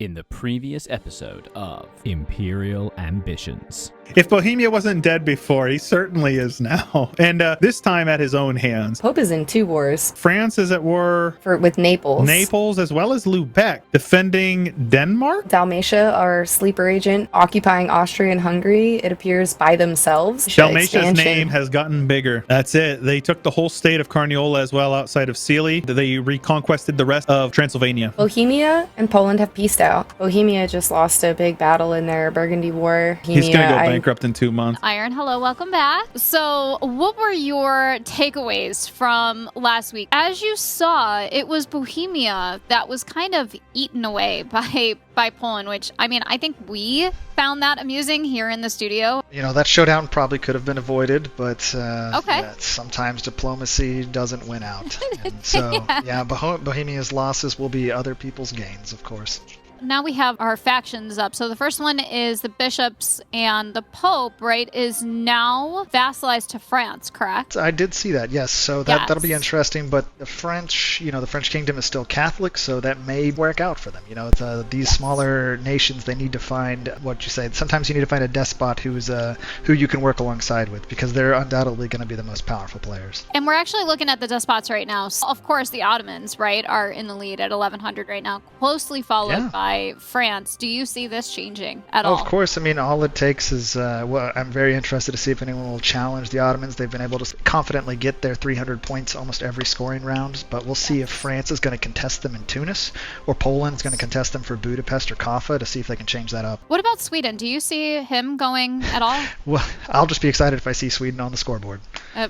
in the previous episode of Imperial Ambitions. If Bohemia wasn't dead before, he certainly is now. And this time at his own hands. Pope is in 2 wars. France is at war with Naples. Naples, as well as Lubeck, defending Denmark. Dalmatia, our sleeper agent, occupying Austria and Hungary, it appears, by themselves. Dalmatia's name has gotten bigger. That's it. They took the whole state of Carniola as well outside of Sealy. They reconquested the rest of Transylvania. Bohemia and Poland have peaced out. Bohemia just lost a big battle in their Burgundy War. He's going to go bankrupt in 2 months. Iron, hello, welcome back. So what were your takeaways from last week? As you saw, it was Bohemia that was kind of eaten away by Poland, which, I mean, I think we found that amusing here in the studio. You know, that showdown probably could have been avoided, but okay. Yeah, sometimes diplomacy doesn't win out. And so, yeah, Bohemia's losses will be other people's gains, of course. Now we have our factions up. So the first one is the bishops, and the Pope, right, is now vassalized to France, correct? I did see that, yes. So that'll be interesting. But the French, the French kingdom is still Catholic, so that may work out for them. These smaller nations, they need to find what you say. Sometimes you need to find a despot who you can work alongside with, because they're undoubtedly going to be the most powerful players. And we're actually looking at the despots right now. So of course, the Ottomans, right, are in the lead at 1100 right now, closely followed by France. Do you see this changing at all? Of course. I mean, all it takes is, I'm very interested to see if anyone will challenge the Ottomans. They've been able to confidently get their 300 points almost every scoring round, but we'll see if France is going to contest them in Tunis, or Poland's going to contest them for Budapest or Kaffa, to see if they can change that up. What about Sweden? Do you see him going at all? Well, I'll just be excited if I see Sweden on the scoreboard.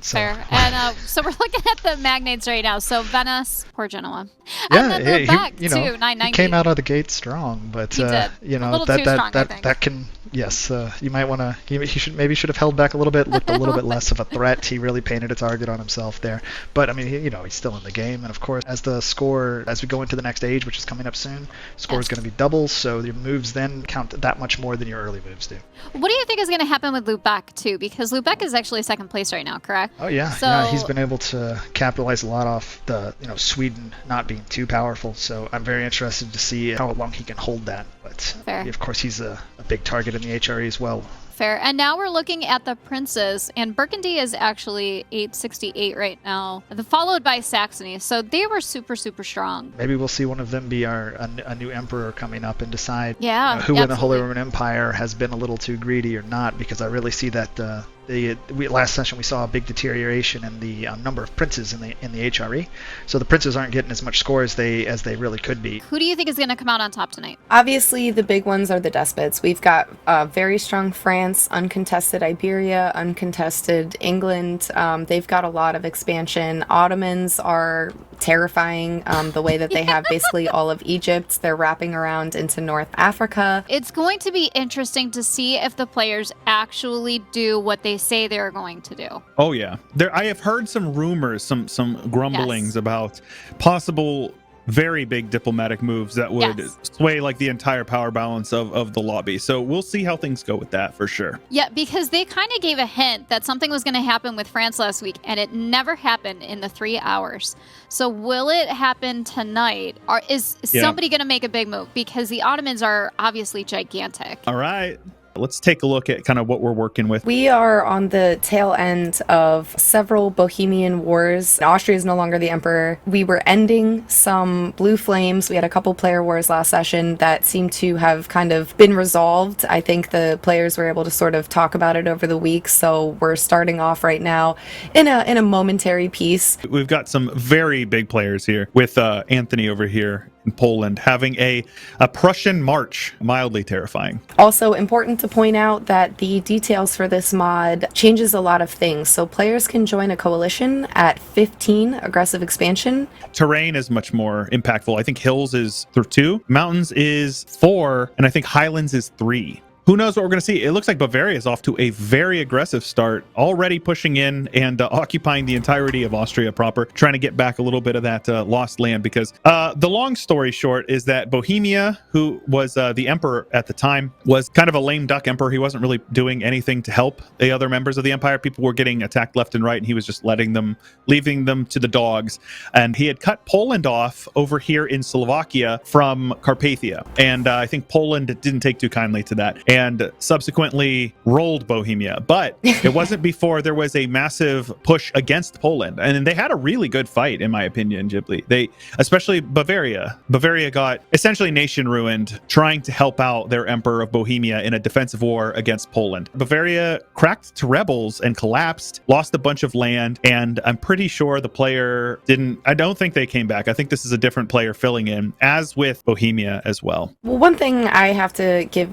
Fair. And so we're looking at the magnates right now. So Venice, poor Genoa. Yeah, and then back to 990. He came out of the gate strong, but he did. That can. Yes, you might want to. He should have held back a little bit, looked a little bit less of a threat. He really painted a target on himself there. But I mean, he's still in the game, and of course, as we go into the next age, which is coming up soon, score is going to be double. So your moves then count that much more than your early moves do. What do you think is going to happen with Lubeck too? Because Lubeck is actually second place right now, correct? Oh yeah, he's been able to capitalize a lot off the Sweden not being too powerful. So I'm very interested to see how long he can hold that. But of course, he's a big target in the HRE as well. Fair. And now we're looking at the princes, and Burgundy is actually 868 right now, followed by Saxony. So they were super, super strong. Maybe we'll see one of them be a new emperor coming up and decide who in the Holy Roman Empire has been a little too greedy or not, because I really see that last session we saw a big deterioration in the number of princes in the HRE. So the princes aren't getting as much score as they really could be. Who do you think is going to come out on top tonight? Obviously, the big ones are the despots. We've got very strong France, uncontested Iberia, uncontested England. They've got a lot of expansion. Ottomans are terrifying, the way that they have basically all of Egypt. They're wrapping around into North Africa. It's going to be interesting to see if the players actually do what they say they're going to do. Oh yeah, I have heard some rumors, some grumblings about possible very big diplomatic moves that would sway like the entire power balance of the lobby. So we'll see how things go with that for sure. Yeah, because they kind of gave a hint that something was going to happen with France last week, and it never happened in the 3 hours. So will it happen tonight? Or is somebody going to make a big move? Because the Ottomans are obviously gigantic. All right. Let's take a look at kind of what we're working with. We are on the tail end of several Bohemian wars. Austria is no longer the emperor. We were ending some blue flames. We had a couple player wars last session that seemed to have kind of been resolved. I think the players were able to sort of talk about it over the week. So we're starting off right now in a momentary peace. We've got some very big players here with Anthony over here in Poland having a Prussian march, mildly terrifying. Also important to point out that the details for this mod changes a lot of things. So players can join a coalition at 15 aggressive expansion. Terrain is much more impactful. I think hills is 2, mountains is 4, and I think highlands is 3. who knows what we're going to see? It looks like Bavaria is off to a very aggressive start, already pushing in and occupying the entirety of Austria proper, trying to get back a little bit of that lost land. Because the long story short is that Bohemia, who was the emperor at the time, was kind of a lame duck emperor. He wasn't really doing anything to help the other members of the empire. People were getting attacked left and right, and he was just leaving them to the dogs. And he had cut Poland off over here in Slovakia from Carpathia. And I think Poland didn't take too kindly to that and subsequently rolled Bohemia. But it wasn't before there was a massive push against Poland. And they had a really good fight, in my opinion, Ghibli. Especially Bavaria. Bavaria got essentially nation ruined trying to help out their emperor of Bohemia in a defensive war against Poland. Bavaria cracked to rebels and collapsed, lost a bunch of land, and I'm pretty sure the player I don't think they came back. I think this is a different player filling in, as with Bohemia as well. Well, one thing I have to give,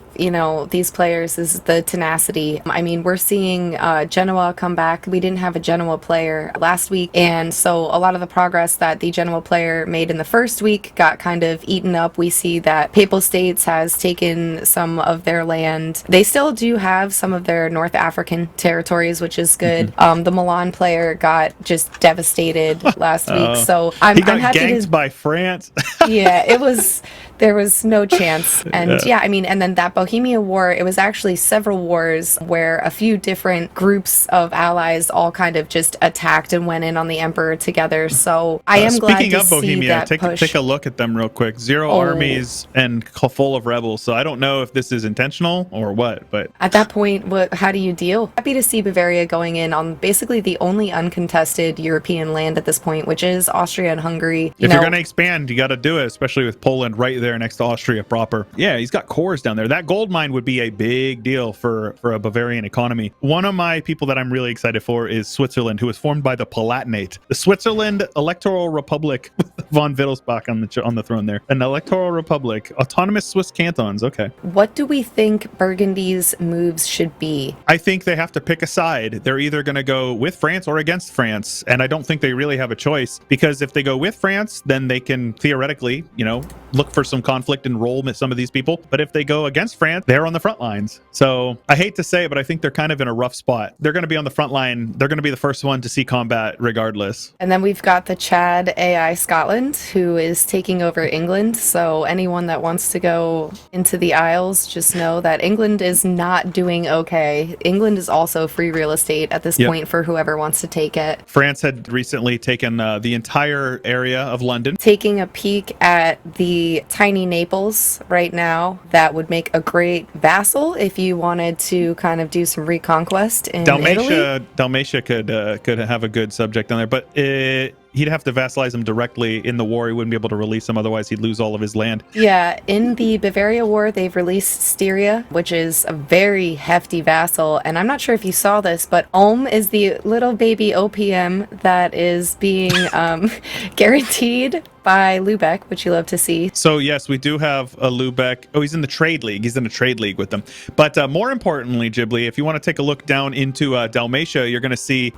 these players is the tenacity. I mean, we're seeing Genoa come back. We didn't have a Genoa player last week, and so a lot of the progress that the Genoa player made in the first week got kind of eaten up. We see that Papal States has taken some of their land. They still do have some of their North African territories, which is good. The Milan player got just devastated last week, so I'm happy ganked by France. Yeah, there was no chance. And and then that Bohemia War, it was actually several wars where a few different groups of allies all kind of just attacked and went in on the emperor together. So I am glad to see that push. Speaking of Bohemia, take a look at them real quick. Zero armies and full of rebels. So I don't know if this is intentional or what, but at that point, how do you deal? Happy to see Bavaria going in on basically the only uncontested European land at this point, which is Austria and Hungary. If you're going to expand, you got to do it, especially with Poland right there next to Austria proper. Yeah, he's got cores down there. That gold mine would be a big deal for a Bavarian economy. One of my people that I'm really excited for is Switzerland, who was formed by the Palatinate, the Switzerland Electoral Republic. Von Wittelsbach on the throne there. An electoral republic, autonomous Swiss cantons. Okay. What do we think Burgundy's moves should be? I think they have to pick a side. They're either going to go with France or against France, and I don't think they really have a choice, because if they go with France, then they can theoretically, look for some conflict and roll some of these people. But if they go against France, they're on the front lines. So I hate to say it, but I think they're kind of in a rough spot. They're going to be on the front line. They're going to be the first one to see combat regardless. And then we've got the Chad AI Scotland, who is taking over England. So anyone that wants to go into the Isles, just know that England is not doing okay. England is also free real estate at this point for whoever wants to take it. France had recently taken the entire area of London. Taking a peek at the tiny Naples right now, that would make a great vassal if you wanted to kind of do some reconquest in Italy. Dalmatia could have a good subject on there, but he'd have to vassalize him directly in the war. He wouldn't be able to release him, otherwise he'd lose all of his land. Yeah, in the Bavaria War, they've released Styria, which is a very hefty vassal. And I'm not sure if you saw this, but Ulm is the little baby OPM that is being guaranteed by Lubeck, which you love to see. So yes, we do have a Lubeck. Oh, he's in the trade league. He's in a trade league with them. But more importantly, Ghibli, if you want to take a look down into Dalmatia, you're going to see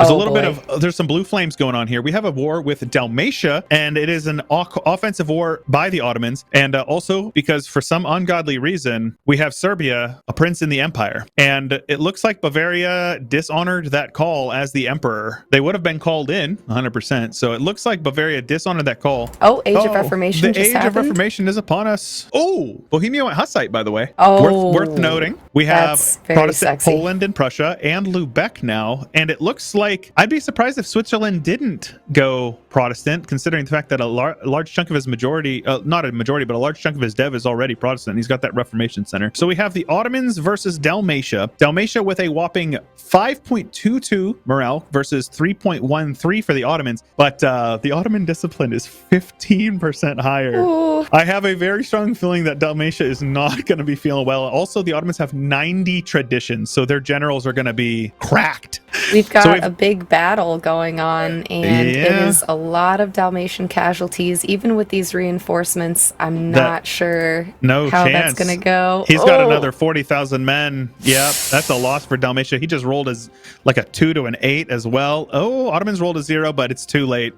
there's some blue flames going on here. We have a war with Dalmatia, and it is an offensive war by the Ottomans. And also because for some ungodly reason, we have Serbia, a prince in the empire. And it looks like Bavaria dishonored that call as the emperor. They would have been called in 100%. So it looks like Bavaria dishonored that call. Age of Reformation just happened. The Age of Reformation is upon us. Oh, Bohemia went Hussite, by the way. Worth noting. We have Protestant Poland and Prussia and Lubeck now. And it looks like, I'd be surprised if Switzerland didn't go Protestant, considering the fact that a large chunk of his majority, not a majority, but a large chunk of his dev is already Protestant. He's got that Reformation center. So we have the Ottomans versus Dalmatia. Dalmatia with a whopping 5.22 morale versus 3.13 for the Ottomans. But the Ottoman discipline is 15% higher. Ooh. I have a very strong feeling that Dalmatia is not going to be feeling well. Also, the Ottomans have 90 traditions, so their generals are going to be cracked. We've got a big battle going on, and it is a lot of Dalmatian casualties. Even with these reinforcements, I'm not sure how that's going to go. He's got another 40,000 men. Yep, that's a loss for Dalmatia. He just rolled as like a 2 to an 8 as well. Oh, Ottomans rolled a 0, but it's too late.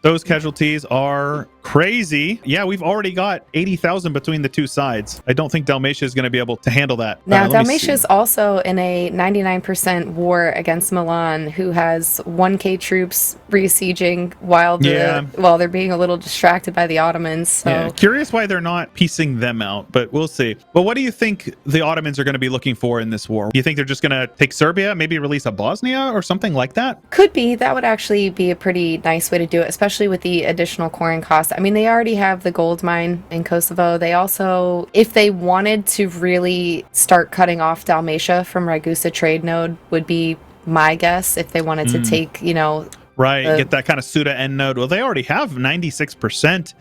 Those casualties are crazy. Yeah, we've already got 80,000 between the two sides. I don't think Dalmatia is going to be able to handle that. Now, Dalmatia is also in a 99% war against Milan, who has 1K troops besieging while they're being a little distracted by the Ottomans. So. Yeah, curious why they're not piecing them out, but we'll see. But what do you think the Ottomans are going to be looking for in this war? Do you think they're just going to take Serbia, maybe release a Bosnia or something like that? Could be. That would actually be a pretty nice way to do it, especially with the additional coring cost. I mean, they already have the gold mine in Kosovo. They also, if they wanted to really start cutting off Dalmatia from Ragusa trade node, would be my guess, if they wanted to take, Right, get that kind of Suda end node. Well, they already have 96%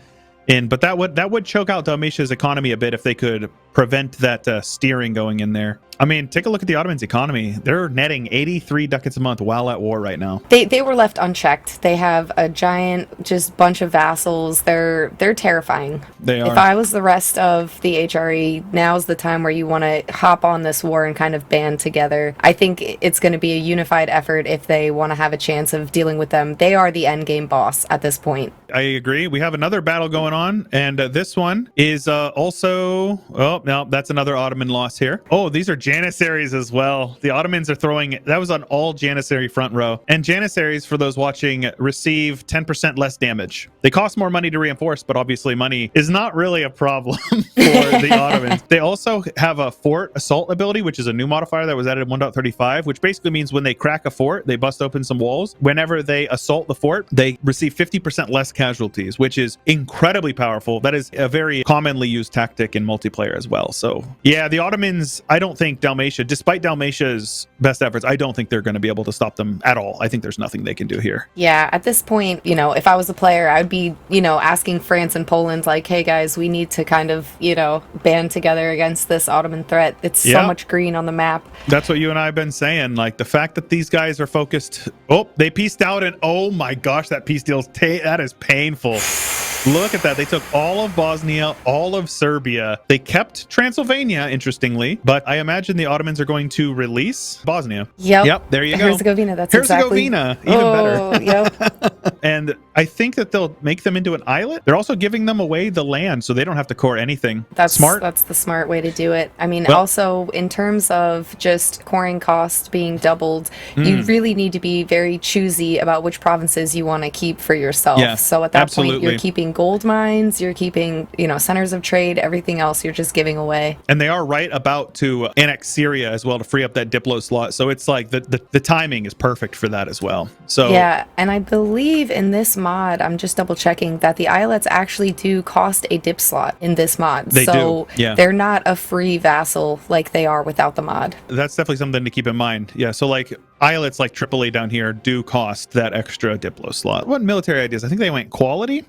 in, but that would choke out Dalmatia's economy a bit if they could prevent that steering going in there. I mean, take a look at the Ottomans' economy. They're netting 83 ducats a month while at war right now. They were left unchecked. They have a giant just bunch of vassals. They're terrifying. They are. If I was the rest of the HRE, now's the time where you want to hop on this war and kind of band together. I think it's going to be a unified effort if they want to have a chance of dealing with them. They are the end game boss at this point. I agree. We have another battle going on, and this one is also... Oh, no, that's another Ottoman loss here. Oh, these are Janissaries as well. The Ottomans are throwing... That was on all Janissary front row. And Janissaries, for those watching, receive 10% less damage. They cost more money to reinforce, but obviously money is not really a problem for the Ottomans. They also have a fort assault ability, which is a new modifier that was added in 1.35, which basically means when they crack a fort, they bust open some walls. Whenever they assault the fort, they receive 50% less casualties, which is incredibly powerful. That is a very commonly used tactic in multiplayer as well. So yeah, the Ottomans, I don't think Dalmatia, despite Dalmatia's best efforts, I don't think they're going to be able to stop them at all. I think there's nothing they can do here. Yeah, at this point, if I was a player, I'd be, asking France and Poland, like, hey guys, we need to kind of, band together against this Ottoman threat. It's so much green on the map. That's what you and I have been saying. Like, the fact that these guys are focused. Oh, they pieced out, and oh my gosh, that peace deal's that is painful. Look at that. They took all of Bosnia, all of Serbia. They kept Transylvania, interestingly, but I imagine the Ottomans are going to release Bosnia. Yep, there you go. Herzegovina, that's Herzegovina, exactly. even better. Yep. And I think that they'll make them into an islet. They're also giving them away the land, so they don't have to core anything. That's smart. That's the smart way to do it. I mean, also in terms of just coring cost being doubled, you really need to be very choosy about which provinces you want to keep for yourself. Yeah, so at that absolutely. point, you're keeping gold mines, you're keeping, centers of trade, everything else you're just giving away. And they are right about to annex Syria as well to free up that Diplo slot. So it's like the timing is perfect for that as well. So yeah, and I believe in this mod, I'm just double checking that the islets actually do cost a dip slot in this mod. They do. Yeah. They're not a free vassal like they are without the mod. That's definitely something to keep in mind. Yeah, so like islets like AAA down here do cost that extra Diplo slot. What military ideas? I think they went quality,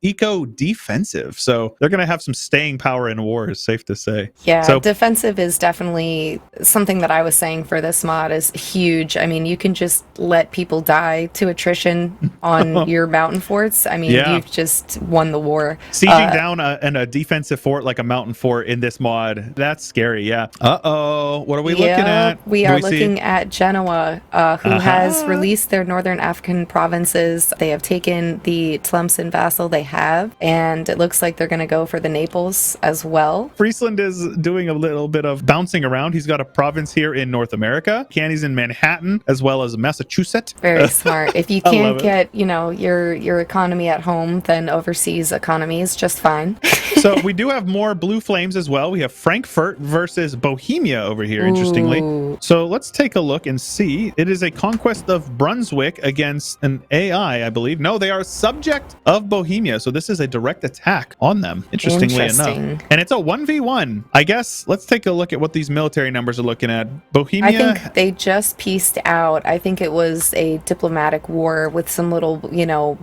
eco, defensive. So they're going to have some staying power in war, is safe to say. Yeah, so, defensive is definitely something that I was saying for this mod is huge. I mean, you can just let people die to attrition on your mountain forts. I mean, you've just won the war. Sieging down a defensive fort like a mountain fort in this mod, that's scary, yeah. Uh-oh, what are we looking at? We are looking at Genoa, who has released their northern African provinces. They have taken the Tlemcen vassal they have, and it looks like they're going to go for the Naples as well. Friesland is doing a little bit of bouncing around. He's got a province here in North America. Candy's in Manhattan, as well as Massachusetts. Very smart. If you can't get, your economy at home, then overseas economy is just fine. So we do have more blue flames as well. We have Frankfurt versus Bohemia over here, interestingly. Ooh. So let's take a look and see. It is a conquest of Brunswick against an AI, I believe. No, they are subject of Bohemia. So this is a direct attack on them, interestingly enough. And it's a 1v1. I guess let's take a look at what these military numbers are looking at. Bohemia. I think they just pieced out. I think it was a diplomatic war with some little,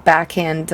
backhand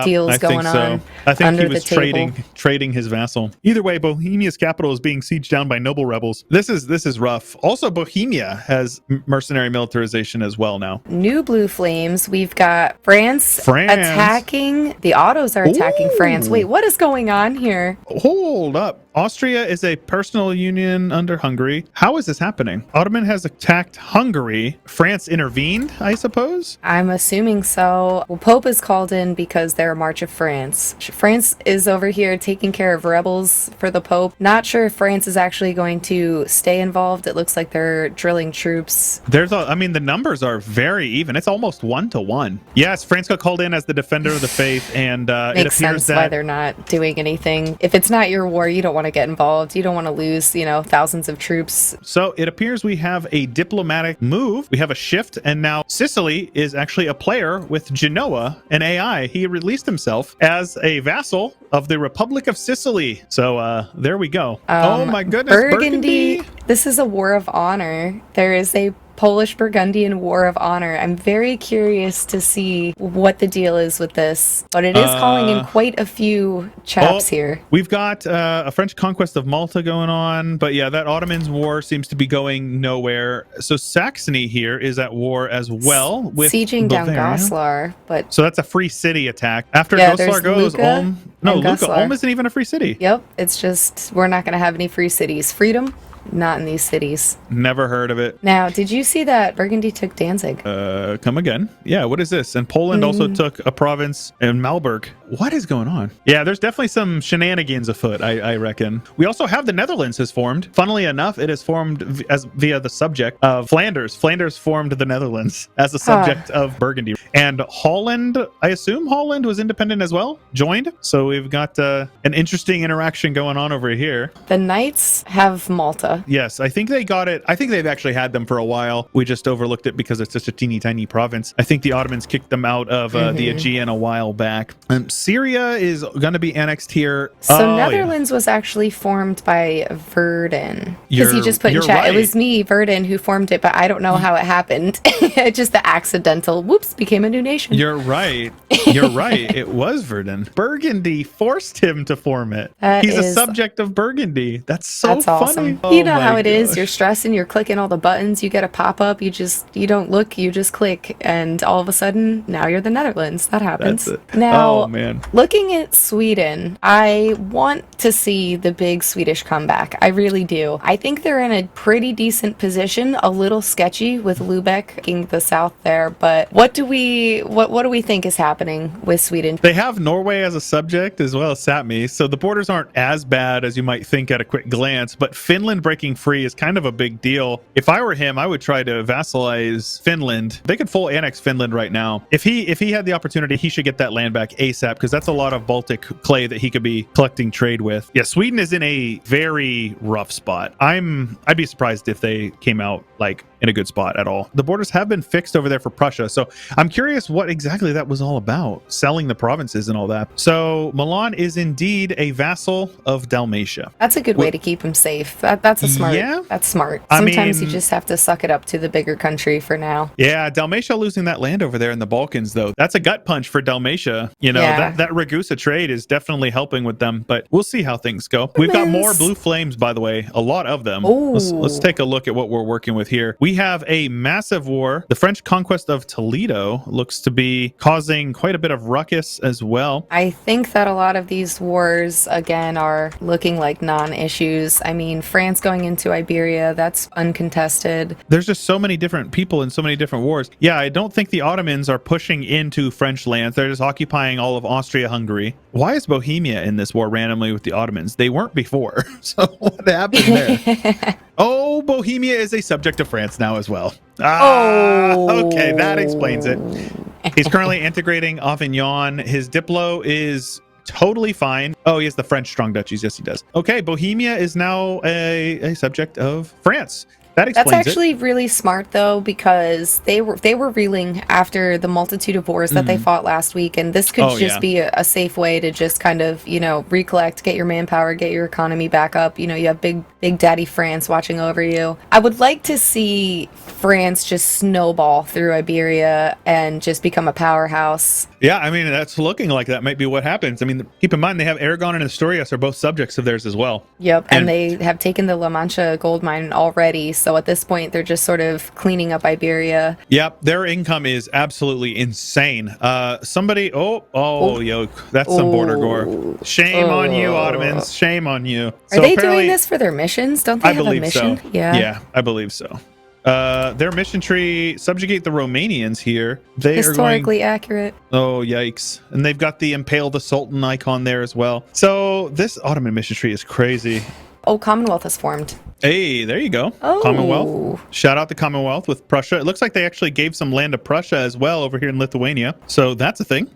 deals going on. I think under he was the table. trading his vassal. Either way, Bohemia's capital is being sieged down by noble rebels. This is rough. Also, Bohemia has mercenary militarization as well now. New blue flames. We've got France. Attacking. The Ottos are attacking France. Wait, what is going on here? Hold up. Austria is a personal union under Hungary. How is this happening? Ottoman has attacked Hungary. France intervened, I suppose? I'm assuming so. Well, Pope is called in because they're a March of France. France is over here taking care of rebels for the Pope. Not sure if France is actually going to stay involved. It looks like they're drilling troops. The numbers are very even. It's almost 1-to-1. Yes, France got called in as the defender of the faith, and it appears Makes sense why they're not doing anything. If it's not your war, you don't want to get involved. You don't want to lose, thousands of troops. So it appears we have a diplomatic move. We have a shift, and now Sicily is actually a player with Genoa, an AI. He released himself as a vassal of the Republic of Sicily. So there we go. Oh my goodness, Burgundy. This is a war of honor. There is a Polish-Burgundian War of Honor. I'm very curious to see what the deal is with this, but it is calling in quite a few chaps here. We've got a French conquest of Malta going on, but yeah, that Ottoman's war seems to be going nowhere. So Saxony here is at war as well with sieging down Bavaria. Goslar, but so that's a free city attack. After yeah, Goslar goes, Ulm. No, Lucca. Goslar. Ulm isn't even a free city. Yep, it's just we're not going to have any free cities. Freedom. Not in these cities. Never heard of it. Now, did you see that Burgundy took Danzig? Come again? Yeah, what is this? And Poland also took a province in Malberg. What is going on? Yeah, there's definitely some shenanigans afoot, I reckon. We also have the Netherlands has formed. Funnily enough, it has formed via the subject of Flanders. Flanders formed the Netherlands as a subject of Burgundy. And Holland, I assume Holland was independent as well, joined. So we've got an interesting interaction going on over here. The Knights have Malta. Yes, I think they got it. I think they've actually had them for a while. We just overlooked it because it's such a teeny tiny province. I think the Ottomans kicked them out of the Aegean a while back. Syria is going to be annexed here. So Netherlands was actually formed by Verden. Because he just put in chat, right. It was me, Verden, who formed it, but I don't know how it happened. Just the accidental, whoops, became a new nation. You're right. You're right. It was Verden. Burgundy forced him to form it. He's a subject of Burgundy. That's funny. Awesome. You know how it is. You're stressing, you're clicking all the buttons, you get a pop-up, you don't look, you just click, and all of a sudden, now you're the Netherlands. That happens. That's it. Now, oh, man. Looking at Sweden, I want to see the big Swedish comeback. I really do. I think they're in a pretty decent position, a little sketchy with Lubeck taking the south there, but what do we think is happening with Sweden? They have Norway as a subject as well as Sapmi, so the borders aren't as bad as you might think at a quick glance, but Finland breaking free is kind of a big deal. If I were him, I would try to vassalize Finland. They could full annex Finland right now. If he had the opportunity, he should get that land back ASAP, because that's a lot of Baltic clay that he could be collecting trade with. Yeah, Sweden is in a very rough spot. I'd be surprised if they came out like in a good spot at all. The borders have been fixed over there for Prussia, so I'm curious what exactly that was all about, selling the provinces and all that. So Milan is indeed a vassal of Dalmatia. That's a good way to keep him safe. That's smart. Sometimes you just have to suck it up to the bigger country for now. Yeah, Dalmatia losing that land over there in the Balkans, though, that's a gut punch for Dalmatia. That Ragusa trade is definitely helping with them, but we'll see how things go. We've got more blue flames, by the way, a lot of them. Let's take a look at what we're working with here. We have a massive war. The French conquest of Toledo looks to be causing quite a bit of ruckus as well. I think that a lot of these wars, again, are looking like non-issues. I mean, France going into Iberia, that's uncontested. There's just so many different people in so many different wars. Yeah, I don't think the Ottomans are pushing into French lands. They're just occupying all of Austria-Hungary. Why is Bohemia in this war randomly with the Ottomans? They weren't before. So what happened there? Oh, Bohemia is a subject of France now as well. Okay, that explains it. He's currently integrating Avignon. His Diplo is totally fine. Oh, he has the French strong duchies. Yes, he does. Okay, Bohemia is now a subject of France. That explains That's actually really smart, though, because they were reeling after the multitude of wars that they fought last week, and this could be a safe way to just kind of, recollect, get your manpower, get your economy back up. You have big daddy France watching over you. I would like to see France just snowball through Iberia and just become a powerhouse. Yeah, I mean, that's looking like that might be what happens. I mean, keep in mind, they have Aragon and Asturias are both subjects of theirs as well. Yep, and they have taken the La Mancha gold mine already. So at this point, they're just sort of cleaning up Iberia. Yep, their income is absolutely insane. Somebody, yo, that's some border gore. Shame on you, Ottomans. Shame on you. Are they doing this for their missions? Don't they have a mission? So. Yeah, I believe so. Their mission tree, subjugate the Romanians here. They historically accurate. Oh, yikes. And they've got the impale the Sultan icon there as well. So this Ottoman mission tree is crazy. Oh, Commonwealth has formed. Hey, there you go. Oh. Commonwealth. Shout out to Commonwealth with Prussia. It looks like they actually gave some land to Prussia as well over here in Lithuania. So that's a thing.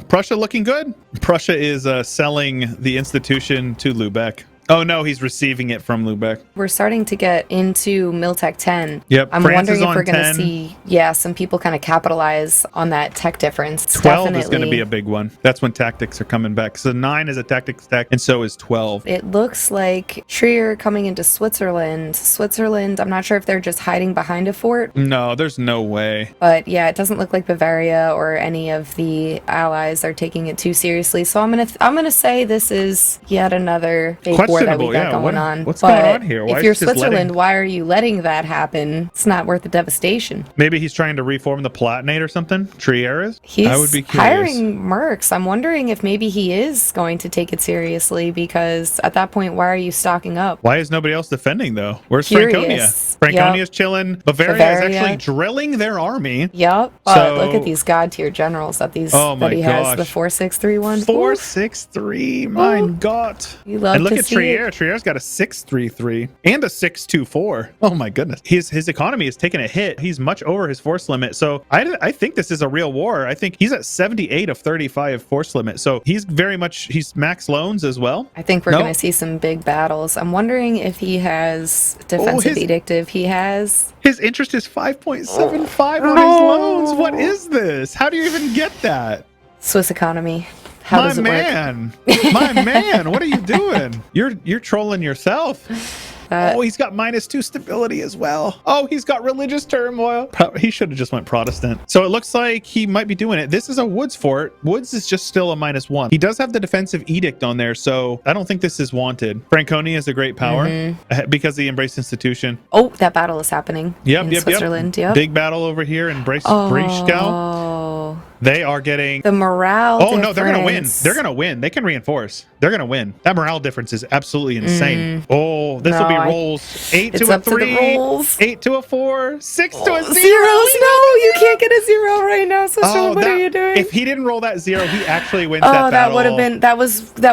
Prussia looking good. Prussia is selling the institution to Lubeck. Oh no, he's receiving it from Lubeck. We're starting to get into Miltech 10. Yep, I'm France wondering is if we're on going to 10. see, some people kind of capitalize on that tech difference. 12 Definitely. is going to be a big one. That's when tactics are coming back. So 9 is a tactics tech, and so is 12. It looks like Trier coming into Switzerland. Switzerland, I'm not sure if they're just hiding behind a fort. No, there's no way. But yeah, it doesn't look like Bavaria or any of the allies are taking it too seriously. So I'm gonna say this is yet another big war that we got going on. What's going on here? If you're Switzerland, why are you letting that happen? It's not worth the devastation. Maybe he's trying to reform the Palatinate or something. Trier is? He's I would be curious. hiring mercs. I'm wondering if maybe he is going to take it seriously, because at that point, why are you stocking up? Why is nobody else defending though? Where's Curious. Franconia? Franconia's chilling. Bavaria is actually drilling their army. Yep. So, look at these god tier generals that he has. The 4631. 463. My God. You love and look to at see Trier. it. Trier's got a 633 and a 624. Oh my goodness. His economy is taking a hit. He's much over his force limit. So I think this is a real war. I think he's at 78 of 35 force limit. So he's max loans as well. I think we're going to see some big battles. I'm wondering if he has defensive edict. If he has, his interest is 5.75 on his loans. What is this? How do you even get that? Swiss economy. How does it work? My man, what are you doing? You're trolling yourself. He's got -2 stability as well. Oh, he's got religious turmoil. He should have just went Protestant. So it looks like he might be doing it. This is a Woods fort. Woods is just still a -1. He does have the defensive edict on there, so I don't think this is wanted. Franconia is a great power because he embraced institution. Oh, that battle is happening. Yep, Switzerland. Yep. Big battle over here in Breisgau. They are getting the morale. Oh no, they're gonna win. They're gonna win. They can reinforce. They're gonna win. That morale difference is absolutely insane. Oh, this will be rolls 8 to a 3, 8 to a 4, 6 to a 0. Zeros. No, you can't get a 0 right now, sister. What are you doing? If he didn't roll that 0, he actually wins that battle. Oh, that would have been that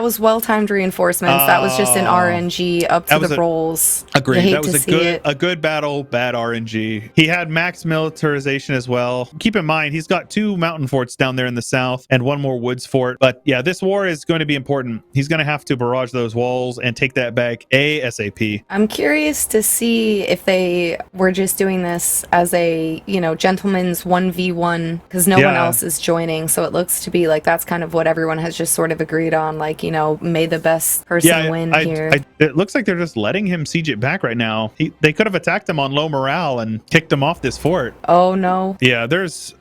was well timed reinforcements. That was just an RNG up to the rolls. Agreed. That was a good battle. Bad RNG. He had max militarization as well. Keep in mind, he's got 2 mountain forts down there in the south and 1 more woods fort. But yeah, this war is going to be important. He's going to have to barrage those walls and take that back ASAP. I'm curious to see if they were just doing this as a, gentleman's 1v1, because no one else is joining. So it looks to be like that's kind of what everyone has just sort of agreed on. Like, may the best person win here. It looks like they're just letting him siege it back right now. They could have attacked him on low morale and kicked him off this fort. Oh no. Yeah,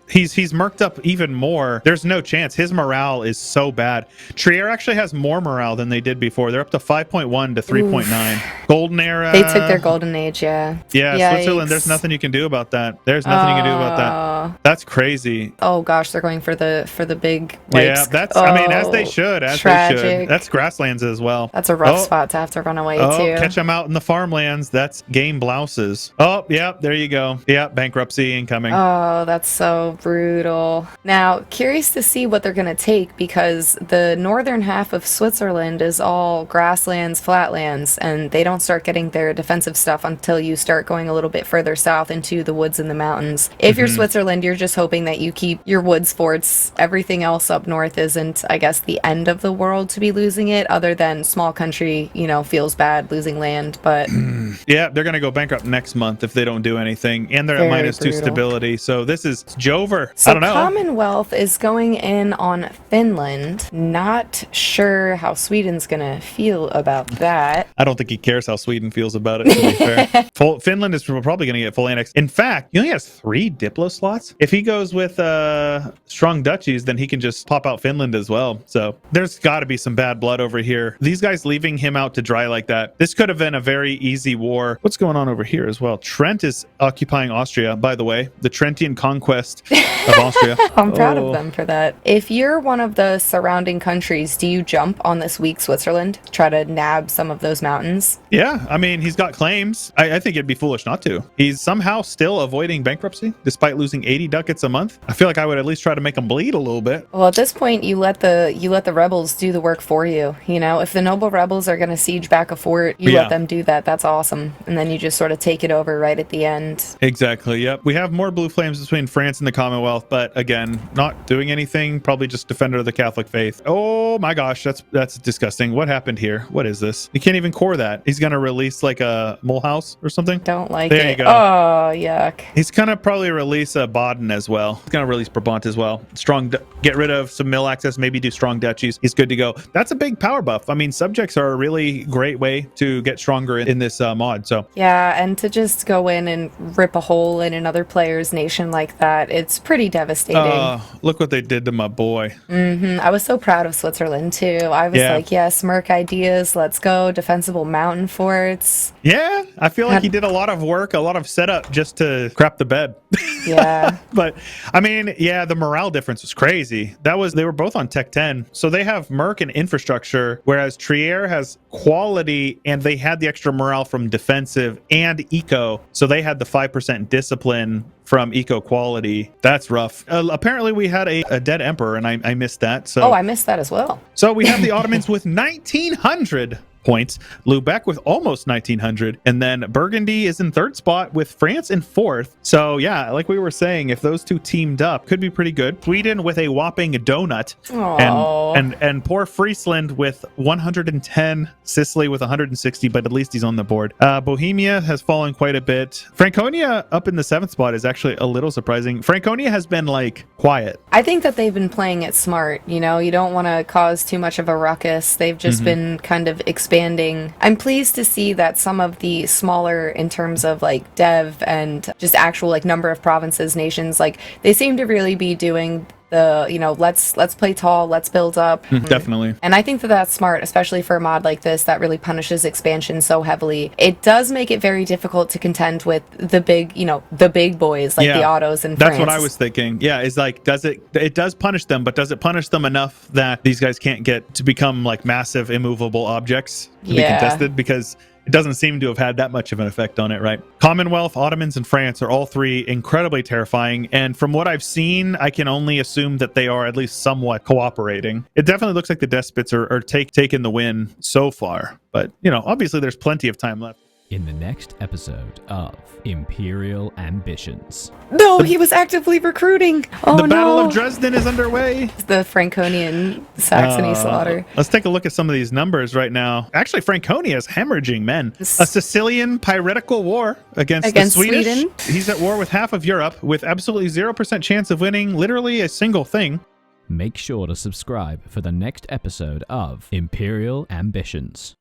he's murked up even more. There's no chance. His morale is so bad. Trier actually has more morale than they did before. They're up to 5.1 to 3.9. Golden era. They took their golden age, yeah. Yeah, Yikes. Switzerland, there's nothing you can do about that. There's nothing you can do about that. That's crazy. Oh gosh, they're going for the big wipes. Yeah, as they should. Tragic. They should. That's grasslands as well. That's a rough spot to have to run away to. Catch them out in the farmlands. That's game blouses. Oh, yeah, there you go. Yeah, bankruptcy incoming. Oh, that's so brutal. Now, curious to see what they're going to take, because the northern half of Switzerland is all grasslands, flatlands, and they don't start getting their defensive stuff until you start going a little bit further south into the woods and the mountains. If you're Switzerland, you're just hoping that you keep your woods forts. Everything else up north isn't, I guess, the end of the world to be losing it, other than small country, feels bad losing land, but... Yeah, they're going to go bankrupt next month if they don't do anything, and they're at -2 stability, so this is Jover. So I don't know. Commonwealth is going in on Finland. Not sure how Sweden's gonna feel about that. I don't think he cares how Sweden feels about it, to be fair. Finland is probably going to get full annex. In fact, he only has 3 Diplo slots. If he goes with strong duchies, then he can just pop out Finland as well. So there's got to be some bad blood over here. These guys leaving him out to dry like that. This could have been a very easy war. What's going on over here as well? Trent is occupying Austria, by the way. The Trentian conquest of Austria. I'm proud of them for that. If you're one of the surrounding countries, do you jump on this weak Switzerland? Try to nab some of those mountains? Yeah, I mean, he's got claims. I think it'd be foolish not to. He's somehow still avoiding bankruptcy despite losing 80 ducats a month. I feel like I would at least try to make him bleed a little bit. Well, at this point, you let the rebels do the work for you. You know, if the noble rebels are going to siege back a fort, you let them do that. That's awesome. And then you just sort of take it over right at the end. Exactly. Yep. We have more blue flames between France and the Commonwealth, but again, not doing anything. Probably just defender of the Catholic faith. Oh my gosh, that's disgusting. What happened here? What is this? You can't even core that. He's going to release like a Mulhouse or something. Don't like there it. You go. Oh, yuck. He's going to probably release a Baden as well. He's going to release Brabant as well. Get rid of some mill access, maybe do strong duchies. He's good to go. That's a big power buff. I mean, subjects are a really great way to get stronger in this mod. So yeah, and to just go in and rip a hole in another player's nation like that, it's pretty devastating. Look what they did to my boy. I was so proud of Switzerland too. I was like, yes, Merc ideas, let's go. Defensible mountain forts. Yeah, I feel like he did a lot of work, a lot of setup just to crap the bed. Yeah. But I mean, yeah, the morale difference was crazy. They were both on Tech 10. So they have Merc and infrastructure, whereas Trier has quality and they had the extra morale from defensive and eco. So they had the 5% discipline from eco quality. That's rough. Apparently we had a dead emperor and I missed that. So I missed that as well. So we have the Ottomans with 1900 points, Lubeck with almost 1900, and then Burgundy is in third spot with France in fourth. So yeah, like we were saying, if those two teamed up, could be pretty good. Sweden with a whopping donut, and poor Friesland with 110, Sicily with 160, but at least he's on the board. Bohemia has fallen quite a bit. Franconia up in the seventh spot is actually a little surprising. Franconia has been like quiet. I think that they've been playing it smart. You know, you don't want to cause too much of a ruckus. They've just been kind of expanding. I'm pleased to see that some of the smaller, in terms of like dev and just actual like number of provinces, nations, like they seem to really be doing the, you know, let's play tall, let's build up. Definitely. And I think that that's smart, especially for a mod like this that really punishes expansion so heavily. It does make it very difficult to contend with the big, you know, the big boys like the Ottos and France. That's what I was thinking. Yeah, it's like, it does punish them, but does it punish them enough that these guys can't get to become like massive immovable objects to be contested? Because it doesn't seem to have had that much of an effect on it, right? Commonwealth, Ottomans, and France are all three incredibly terrifying. And from what I've seen, I can only assume that they are at least somewhat cooperating. It definitely looks like the despots are taking the win so far. But, you know, obviously there's plenty of time left. In the next episode of Imperial Ambitions. No, he was actively recruiting. Oh, the Battle of Dresden is underway. The Franconian Saxony slaughter. Let's take a look at some of these numbers right now. Actually, Franconia is hemorrhaging men. A Sicilian piratical war against the Swedish. Sweden. He's at war with half of Europe with absolutely 0% chance of winning literally a single thing. Make sure to subscribe for the next episode of Imperial Ambitions.